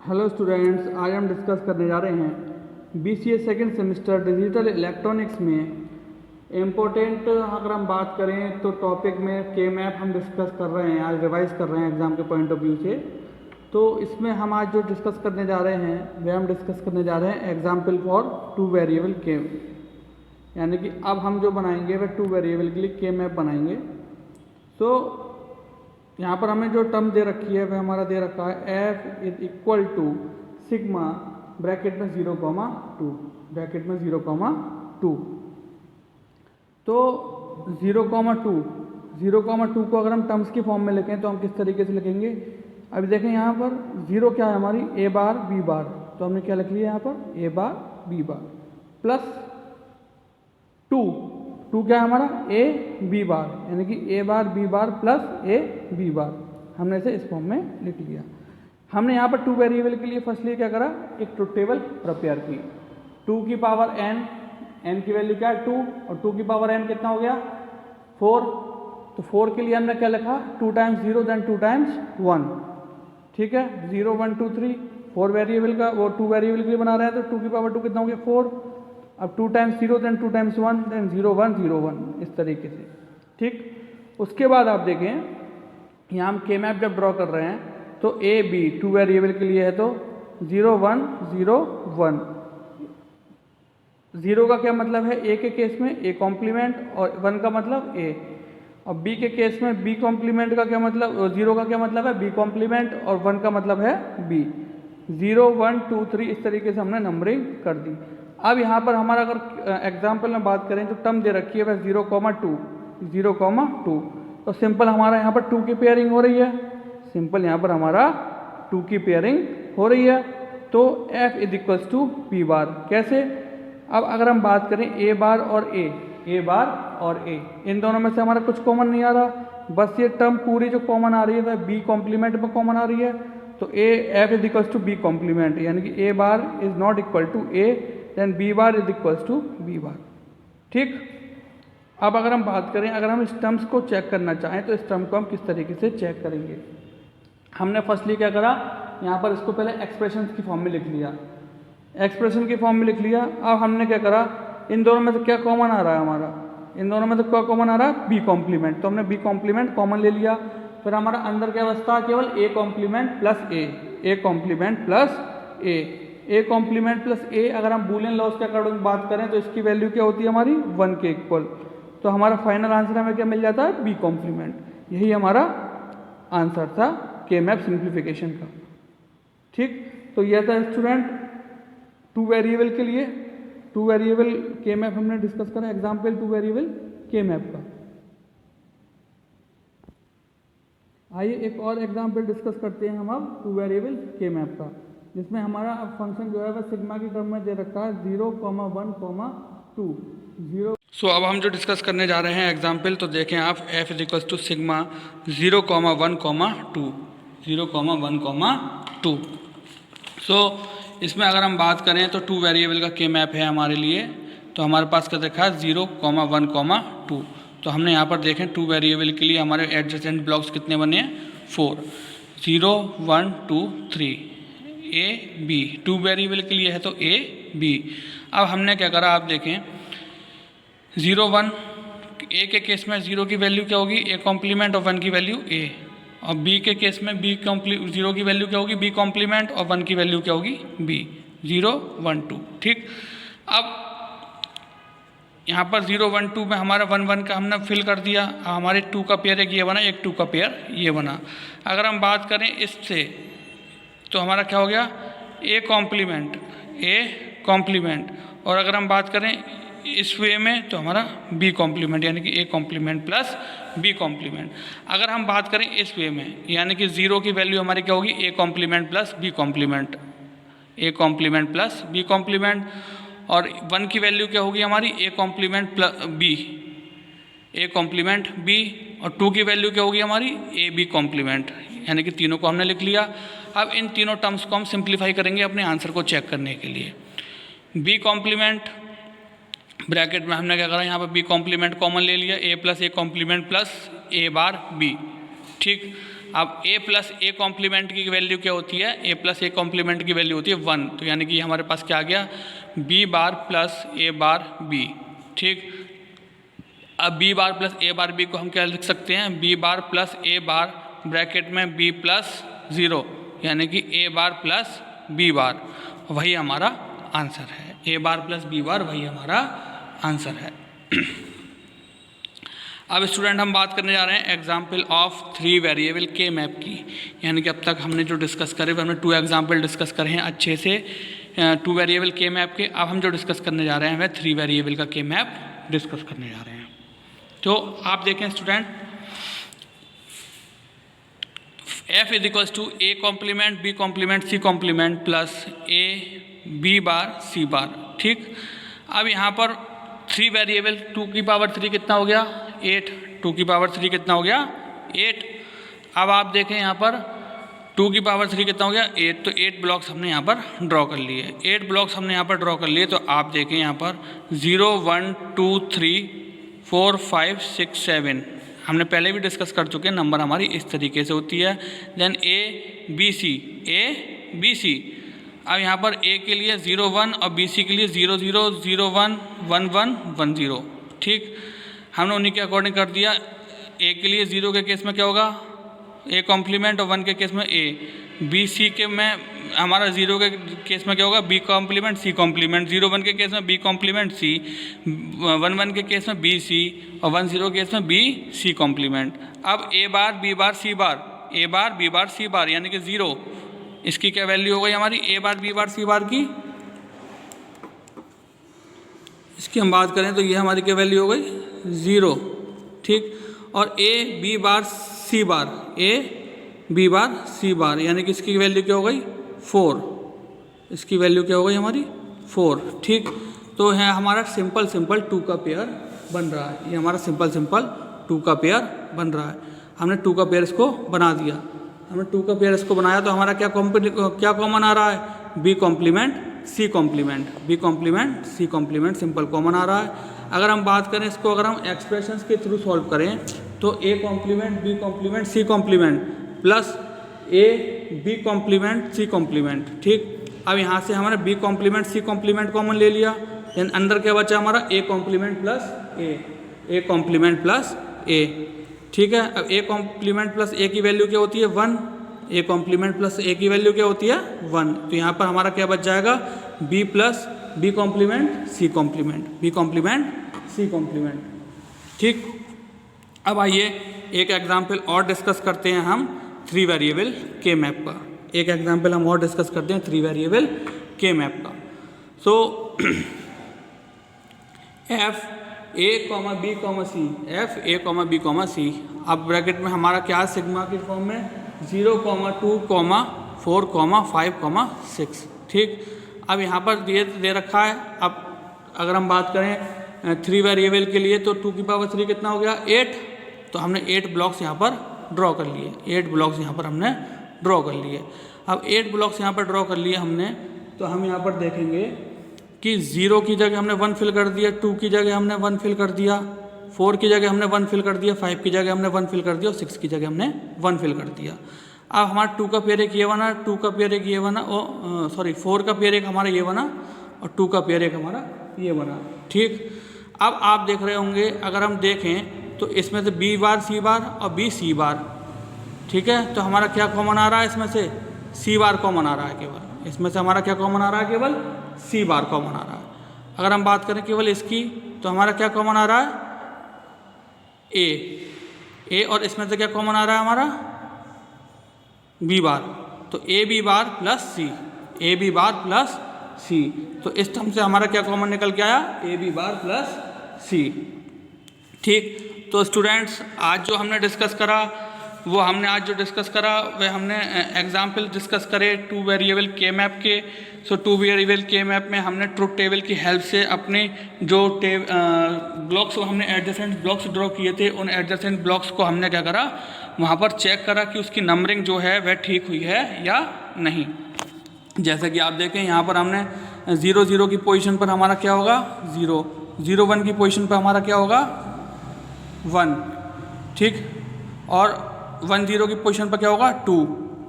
Hello students, आज हम discuss करने जा रहे हैं BCA second semester digital electronics में इम्पोर्टेंट। अगर हम बात करें तो टॉपिक में के मैप हम डिस्कस कर रहे हैं, आज रिवाइज कर रहे हैं एग्ज़ाम के पॉइंट ऑफ व्यू से। तो इसमें हम आज जो डिस्कस करने जा रहे हैं वह हम डिस्कस करने जा रहे हैं एग्जाम्पल फॉर टू वेरिएबल के, यानी कि अब हम जो बनाएंगे वह टू वेरिएबल के लिए के मैप बनाएंगे। तो यहाँ पर हमें जो टर्म दे रखी है वह हमारा दे रखा है f is equal to sigma bracket में 0,2 ब्रैकेट में 0,2। तो 0,2 को अगर हम टर्म्स की फॉर्म में लिखें तो हम किस तरीके से लिखेंगे। अभी देखें यहाँ पर 0 क्या है हमारी a बार b बार, तो हमने क्या लिख लिया यहाँ पर a bar b bar plus 2 क्या है हमारा a b बार, यानी कि a bar b bar plus a b बार। हमने इसे इस फॉर्म में लिख लिया। हमने यहाँ पर टू वेरिएबल के लिए फर्स्टली क्या करा, एक ट्रुथ टेबल प्रिपेयर की। 2 की पावर n की वैल्यू क्या है 2, और 2 की पावर n कितना हो गया 4। तो 4 के लिए हमने क्या लिखा 2 टाइम्स 0 देन 2 टाइम्स 1। ठीक है, 0 1 2 3 4 वेरिएबल का, वो 2 वेरिएबल के लिए बना रहे हैं तो 2 की पावर 2 कितना हो गया 4। अब 2 टाइम्स 0 देन 2 टाइम्स 1 देन 0 1 0 1, इस तरीके से। ठीक, उसके बाद आप देखें यहाँ हम के मैप जब ड्रॉ कर रहे हैं तो ए बी टू वेरिएबल के लिए है तो 0 1 0 1। 0 का क्या मतलब है ए के केस में a कॉम्प्लीमेंट, और 1 का मतलब a। और b के केस में b कॉम्प्लीमेंट का क्या मतलब, 0 का क्या मतलब है b कॉम्प्लीमेंट, और 1 का मतलब है b। 0 1 2 3 इस तरीके से हमने नंबरिंग कर दी। अब यहाँ पर हमारा अगर एग्जाम्पल में बात करें तो टर्म दे रखी है वह 0,2। तो सिंपल हमारा यहाँ पर 2 की पेयरिंग हो रही है, सिंपल यहाँ पर हमारा 2 की पेयरिंग हो रही है। तो f is equals to p bar. कैसे, अब अगर हम बात करें a बार और a, इन दोनों में से हमारा कुछ कॉमन नहीं आ रहा, बस ये टर्म पूरी जो कॉमन आ रही है वह b कॉम्प्लीमेंट में कॉमन आ रही है। तो f is equals to b complement, यानी कि a bar is not equal to a, then b bar is equals to b bar. ठीक, अब अगर हम बात करें, अगर हम इस टर्म्स को चेक करना चाहें तो इस टर्म को हम किस तरीके से चेक करेंगे। हमने फर्स्टली क्या करा, यहाँ पर इसको पहले एक्सप्रेशन की फॉर्म में लिख लिया, एक्सप्रेशन की फॉर्म में लिख लिया। अब हमने क्या करा, इन दोनों में से क्या कॉमन आ रहा है हमारा, इन दोनों में से क्या कॉमन आ रहा है b कॉम्प्लीमेंट, तो हमने b कॉम्प्लीमेंट कॉमन ले लिया। फिर हमारा अंदर क्या बचता केवल a complement plus a complement plus a complement plus a। अगर हम बूलियन लॉस के अकॉर्डिंग बात करें तो इसकी वैल्यू क्या होती है हमारी 1 के इक्वल। तो हमारा फाइनल आंसर हमें क्या मिल जाता है b कॉम्प्लीमेंट। यही हमारा आंसर था के मैप सिंप्लीफिकेशन का। ठीक, तो यह था स्टूडेंट टू वेरिएबल के लिए, टू वेरिएबल के मैप हमने डिस्कस करा, एग्जाम्पल टू वेरिएबल के मैप का। आइए एक और एग्जाम्पल डिस्कस करते हैं हम अब टू वेरिएबल के मैप का, जिसमें हमारा अब फंक्शन जो है वह सिग्मा की टर्म में दे रखा है 0, 1, 2 0। सो अब हम जो डिस्कस करने जा रहे हैं एग्जाम्पल, तो देखें आप f is equals to sigma 0, 1, 2। So इसमें अगर हम बात करें तो टू वेरिएबल का के मैप है हमारे लिए, तो हमारे पास क्या देखा है 0, 1, 2। तो हमने यहाँ पर देखें टू वेरिएबल के लिए हमारे एडजेसेंट ब्लॉक्स कितने बने हैं 4, 0 1 2 3 a b। टू वेरिएबल के लिए है तो a b। अब हमने क्या करा, आप देखें 0 1 a के केस में 0 की वैल्यू क्या होगी a कॉम्प्लीमेंट और 1 की वैल्यू a, और b के केस में 0 की वैल्यू क्या होगी b कॉम्प्लीमेंट और 1 की वैल्यू क्या होगी b, 0 1 2। ठीक, अब यहाँ पर 0 1 2 में हमारा 1 1 का हमने फिल कर दिया, हमारे 2 का पेयर एक ये बना, एक 2 का पेयर ये बना। अगर हम बात करें इससे तो हमारा क्या हो गया a कॉम्प्लीमेंट, और अगर हम बात करें इस वे में तो हमारा b कॉम्प्लीमेंट, यानी कि a complement plus b complement. अगर हम बात करें इस वे में, यानी कि 0 की वैल्यू हमारी क्या होगी a complement plus b complement, a complement plus b complement, और 1 की वैल्यू क्या होगी हमारी a complement plus b, a complement b, और 2 की वैल्यू क्या होगी हमारी a b कॉम्प्लीमेंट, यानी कि तीनों को हमने लिख लिया। अब इन तीनों टर्म्स को हम सिंप्लीफाई करेंगे अपने आंसर को चेक करने के लिए। b कॉम्प्लीमेंट ब्रैकेट में हमने क्या करा, यहाँ पर b कॉम्प्लीमेंट कॉमन ले लिया, a प्लस a complement plus a bar b। ठीक, अब a प्लस ए कॉम्प्लीमेंट की वैल्यू क्या होती है, a प्लस ए कॉम्प्लीमेंट की वैल्यू होती है 1, तो यानी कि हमारे पास क्या आ गया b bar plus a bar b। ठीक, अब b bar plus a bar b को हम क्या लिख सकते हैं, b bar plus a bar bracket में b प्लस 0, यानी कि a बार प्लस b बार, वही हमारा आंसर है। a बार प्लस b बार वही हमारा आंसर है। अब स्टूडेंट हम बात करने जा रहे हैं एग्जाम्पल ऑफ 3 वेरिएबल के मैप की, यानी कि अब तक हमने जो डिस्कस करे हमने 2 एग्जाम्पल डिस्कस करे हैं अच्छे से 2 वेरिएबल के मैप के। अब हम जो डिस्कस करने जा रहे हैं वह 3 वेरिएबल का के मैप डिस्कस करने जा रहे हैं। तो आप देखें student, f is equals to a complement b complement c complement plus a b bar c bar. ठीक, अब यहाँ पर 3 वेरिएबल 2 की पावर 3 कितना हो गया 8, 2 की पावर 3 कितना हो गया 8। अब आप देखें यहाँ पर 2 की पावर 3 कितना हो गया 8, तो 8 ब्लॉक्स हमने यहाँ पर ड्रॉ कर लिए। 8 ब्लॉक्स हमने यहाँ पर ड्रॉ कर लिए, तो आप देखें यहाँ पर 0 1 2 3 4 5 6 7 हमने पहले भी डिस्कस कर चुके हैं, नंबर हमारी इस तरीके से होती है। Then a b c। अब यहाँ पर a के लिए 0 1 और b c के लिए 0 0 0 1 1 1 1 0। ठीक, हमने उन्हीं के अकॉर्डिंग कर दिया। a के लिए 0 के केस में क्या होगा a कॉम्प्लीमेंट और 1 के केस में a, b c के में हमारा 0 के केस में क्या होगा b कॉम्प्लीमेंट c कॉम्प्लीमेंट, 0 1 के केस में b कॉम्प्लीमेंट c, 1 1 के केस में b c और 1 0 के केस में b c कॉम्प्लीमेंट। अब a bar b bar c bar, a bar b bar c बार यानी कि 0, इसकी क्या वैल्यू हो गई हमारी a bar b bar c बार की, इसकी हम बात करें तो ये हमारी क्या वैल्यू हो गई 0। ठीक, और a b bar c bar, a b bar c बार यानी कि इसकी वैल्यू क्या हो गई 4, इसकी वैल्यू क्या हो गई हमारी 4। ठीक, तो है हमारा सिंपल 2 का पेयर बन रहा है, ये हमारा सिंपल 2 का पेयर बन रहा है। हमने 2 का पेयर इसको बना दिया, हमने 2 का पेयर इसको बनाया, तो हमारा क्या कॉमन आ रहा है b complement c complement, b complement c complement simple common आ रहा है। अगर हम बात करें इसको, अगर हम एक्सप्रेशंस के थ्रू सॉल्व करें तो a complement b complement c complement plus a b complement c complement. ठीक, अब यहाँ से हमारा b complement c complement common ले लिया, देन अंदर क्या बचा हमारा a complement plus a complement plus a। ठीक है, अब a कॉम्प्लीमेंट प्लस a की वैल्यू क्या होती है 1, a कॉम्प्लीमेंट प्लस a की वैल्यू क्या होती है 1, तो यहाँ पर हमारा क्या बच जाएगा b plus b complement c complement, b complement c complement. ठीक, अब आइए एक एग्जाम्पल और डिस्कस करते हैं हम 3 वेरिएबल के मैप का। एक एग्जाम्पल हम और डिस्कस करते हैं 3 वेरिएबल के मैप का। सो f a b c, f a b c, अब ब्रैकेट में हमारा क्या है सिग्मा की फॉर्म में 0 2 4 5 6। ठीक, अब यहाँ पर दे रखा है। अब अगर हम बात करें 3 वेरिएबल के लिए तो 2 की पावर 3 कितना हो गया 8, तो हमने 8 ब्लॉक्स यहाँ पर ड्रॉ कर लिए, 8 ब्लॉक्स यहाँ पर हमने ड्रॉ कर लिए। अब 8 ब्लॉक्स यहाँ पर ड्रॉ कर लिए हमने, तो हम यहाँ पर देखेंगे कि 0 की जगह हमने 1 फिल कर दिया, 2 की जगह हमने 1 फिल कर दिया, 4 की जगह हमने 1 फिल कर दिया, 5 की जगह हमने 1 फिल कर दिया और 6 की जगह हमने 1 फिल कर दिया। अब हमारा 2 का पेयर एक ये बना, 2 का पेयर एक ये बना, 4 का पेयर एक हमारा ये बना और 2 का पेयर एक हमारा ये बना। ठीक, अब आप देख रहे होंगे, अगर हम देखें तो इसमें से b बार c बार और b c बार। ठीक है, तो हमारा क्या कॉमन आ रहा है इसमें से c बार कॉमन आ रहा है केवल, इसमें से हमारा क्या कॉमन आ रहा है केवल c बार कॉमन आ रहा है। अगर हम बात करें केवल इसकी तो हमारा क्या कॉमन आ रहा है a, और इसमें से क्या कॉमन आ रहा है हमारा b बार, तो a b bar plus c, a b bar plus c, तो इस टर्म से हमारा क्या कॉमन निकल के आया a b bar plus c। ठीक, तो स्टूडेंट्स आज जो हमने डिस्कस करा वो वह हमने एग्जाम्पल डिस्कस करे 2 वेरिएबल के मैप के। सो 2 वेरिएबल के मैप में हमने ट्रुथ टेबल की हेल्प से अपने जो ब्लॉक्स हमने एडजेसेंट ब्लॉक्स ड्रॉ किए थे, उन एडजेसेंट ब्लॉक्स को हमने क्या करा वहाँ पर चेक करा कि उसकी नंबरिंग जो है वह ठीक हुई है या नहीं। जैसे कि आप देखें यहाँ पर हमने 0 0 की पोजीशन पर हमारा क्या होगा 0, 0 1 की पोजीशन पर हमारा क्या होगा 1। ठीक, और 1 0 की पोजीशन पर क्या होगा 2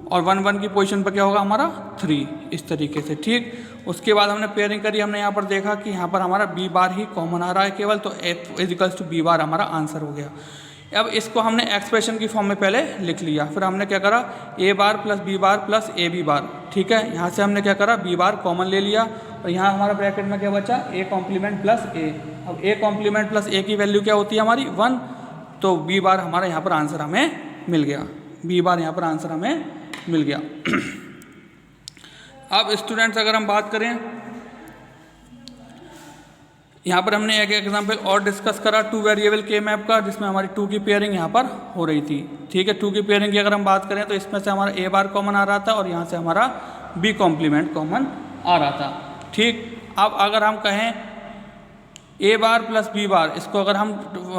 और 1 1 की पोजीशन पर क्या होगा हमारा 3, इस तरीके से। ठीक, उसके बाद हमने पेयरिंग करी, हमने यहाँ पर देखा कि यहाँ पर हमारा बी बार ही कॉमन आ रहा है केवल, तो F is equals to B bar हमारा आंसर हो गया। अब इसको हमने एक्सप्रेशन की फॉर्म में पहले लिख लिया, फिर हमने क्या करा a bar plus b bar plus a b bar. ठीक है, यहाँ से हमने क्या करा बी बार कॉमन ले लिया और यहाँ हमारा ब्रैकेट में क्या बचा ए कॉम्प्लीमेंट प्लस ए। अब ए कॉम्प्लीमेंट प्लस ए की वैल्यू क्या होती है हमारी 1, तो बी बार हमारा यहाँ पर आंसर हमें मिल गया, बी बार यहाँ पर आंसर हमें मिल गया। अब स्टूडेंट्स अगर हम बात करें, यहाँ पर हमने एक एग्जांपल और डिस्कस करा 2 वेरिएबल के मैप का, जिसमें हमारी 2 की पेयरिंग यहाँ पर हो रही थी। ठीक है, 2 की पेयरिंग की अगर हम बात करें तो इसमें से हमारा ए बार कॉमन आ रहा था और यहाँ से हमारा बी कॉम्प्लीमेंट कॉमन आ रहा था। ठीक, अब अगर हम कहें ए बार प्लस बी बार, इसको अगर हम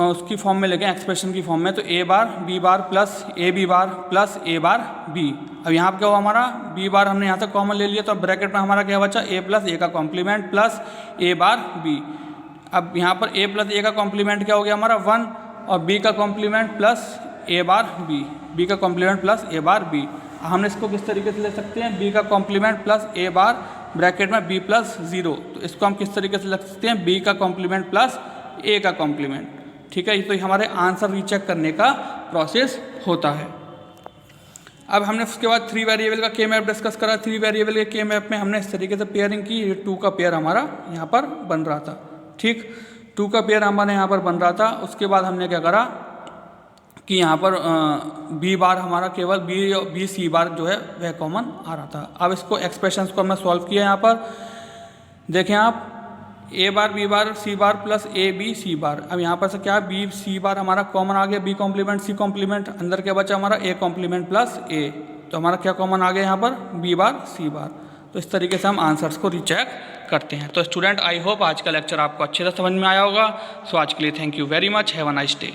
उसकी फॉर्म में लेके एक्सप्रेशन की फॉर्म में, तो a bar b bar plus a b bar plus a bar b. अब यहाँ पर क्या हुआ हमारा बी बार हमने यहाँ से कॉमन ले लिया, तो अब ब्रैकेट में हमारा क्या बचा ए प्लस ए का complement plus a bar b. अब यहाँ पर a प्लस ए का कॉम्प्लीमेंट क्या हो गया हमारा 1 और b का complement plus a bar b का complement plus a bar b। हमने इसको किस तरीके से ले सकते हैं b का complement plus a bar bracket में b प्लस 0, तो इसको हम किस तरीके से लिख सकते हैं b का कॉम्प्लीमेंट प्लस a का कॉम्प्लीमेंट। ठीक है, तो हमारे आंसर रीचेक करने का प्रोसेस होता है। अब हमने उसके बाद 3 वेरिएबल का के मैप डिस्कस करा। 3 वेरिएबल के के मैप में हमने इस तरीके से पेयरिंग की, 2 का पेयर हमारा यहाँ पर बन रहा था। ठीक, 2 का पेयर हमारे यहाँ पर बन रहा था। उसके बाद हमने क्या करा कि यहाँ पर बी बार हमारा केवल बी सी बार जो है वह कॉमन आ रहा था। अब इसको एक्सप्रेशंस को हमने सॉल्व किया। यहाँ पर देखें आप a bar b bar c bar plus a b c bar. अब यहाँ पर से क्या बी सी बार हमारा कॉमन आ गया, बी कॉम्प्लीमेंट सी कॉम्प्लीमेंट, अंदर क्या बचा हमारा ए कॉम्प्लीमेंट प्लस ए, तो हमारा क्या कॉमन आ गया यहाँ पर बी बार सी बार। तो इस तरीके से हम आंसर्स को रीचेक करते हैं। तो स्टूडेंट आई होप आज का लेक्चर आपको अच्छे से समझ में आया होगा। सो आज के लिए thank you very much, have a nice day.